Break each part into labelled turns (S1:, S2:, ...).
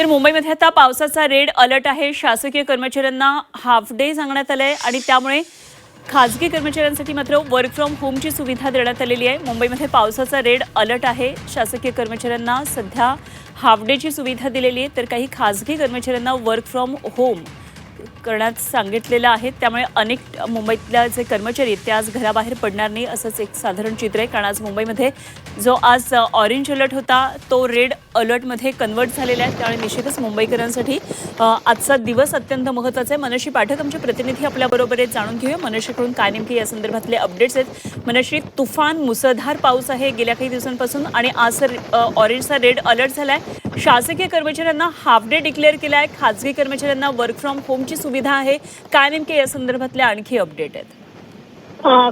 S1: तर मुंबईमध्ये आता पावसाचा रेड अलर्ट आहे। शासकीय कर्मचाऱ्यांना हाफ डे सांगण्यात आले आणि त्यामुळे खासगी कर्मचाऱ्यांसाठी मात्र वर्क फ्रॉम होमची सुविधा देण्यात आलेली आहे। मुंबईमध्ये पावसाचा रेड अलर्ट आहे। शासकीय कर्मचाऱ्यांना सध्या हाफ डेची सुविधा दिलेली आहे, तर काही खासगी कर्मचाऱ्यांना वर्क फ्रॉम होम करण्यात सांगितलेलं आहे। त्यामुळे अनेक मुंबईतल्या जे कर्मचारी ते आज घराबाहेर पडणार नाही असंच एक साधारण चित्र आहे। कारण आज मुंबईमध्ये जो आज ऑरेंज अलर्ट होता तो रेड अलर्टमध्ये कन्वर्ट झालेला आहे। त्यामुळे निश्चितच मुंबईकरांसाठी आजचा दिवस अत्यंत महत्त्वाचा आहे। मनश्री पाठक आमचे प्रतिनिधी आपल्याबरोबर आहेत, जाणून घेऊया मनश्रीकडून काय नेमके या संदर्भातले अपडेट्स आहेत। मनश्री, तुफान मुसळधार पाऊस आहे गेल्या काही दिवसांपासून आणि आज ऑरेंजचा रेड अलर्ट झालाय। शासकीय कर्मचाऱ्यांना हाफ डे डिक्लेअर केलाय, खासगी कर्मचाऱ्यांना वर्क फ्रॉम होमची सुविधा आहे। काय नेमके या संदर्भातले आणखी अपडेट आहेत?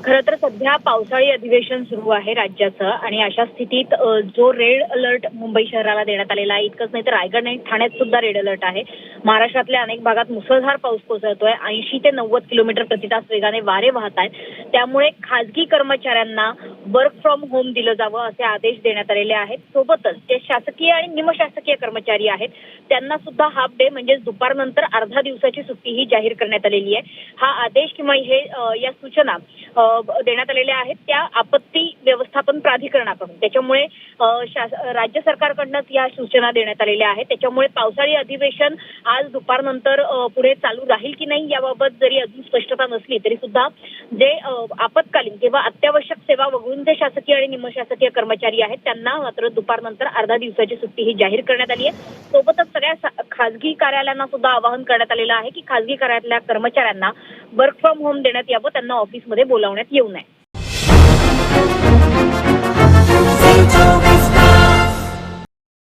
S2: खरं तर सध्या पावसाळी अधिवेशन सुरू आहे राज्याचं आणि अशा स्थितीत जो रेड अलर्ट मुंबई शहराला देण्यात आलेला आहे, इतकंच नाही तर रायगड आणि ठाण्यात सुद्धा रेड अलर्ट आहे। महाराष्ट्रातल्या अनेक भागात मुसळधार पाऊस कोसळतोय। 80 ते 90 किलोमीटर प्रतितास वेगाने वारे वाहत आहेत। त्यामुळे खासगी कर्मचाऱ्यांना वर्क फ्रॉम होम दिलं जावं असे आदेश देण्यात आलेले आहेत। सोबतच जे शासकीय आणि निमशासकीय कर्मचारी आहेत त्यांना सुद्धा हाफ डे म्हणजेच दुपारनंतर अर्धा दिवसाची सुट्टीही जाहीर करण्यात आलेली आहे। हा आदेश किंवा या सूचना देण्यात आलेल्या आहेत त्या आपत्ती व्यवस्थापन प्राधिकरणाकडून। त्याच्यामुळे राज्य सरकारकडूनच या सूचना देण्यात आलेल्या आहेत। त्याच्यामुळे पावसाळी अधिवेशन आज दुपारनंतर पुढे चालू राहील की नाही याबाबत जरी अजून स्पष्टता नसली तरी सुद्धा जे आपत्कालीन किंवा अत्यावश्यक सेवा वगळून जे शासकीय आणि निमशासकीय कर्मचारी आहेत त्यांना मात्र दुपारनंतर अर्धा दिवसाची सुट्टी ही जाहीर करण्यात आली आहे। सोबतच सगळ्या खासगी कार्यालयांना सुद्धा आवाहन करण्यात आलेलं आहे की खासगी कार्यालयातल्या कर्मचाऱ्यांना वर्क फ्रॉम होम देण्यात यावं, त्यांना ऑफिसमध्ये बोलावण्यात येऊ नये।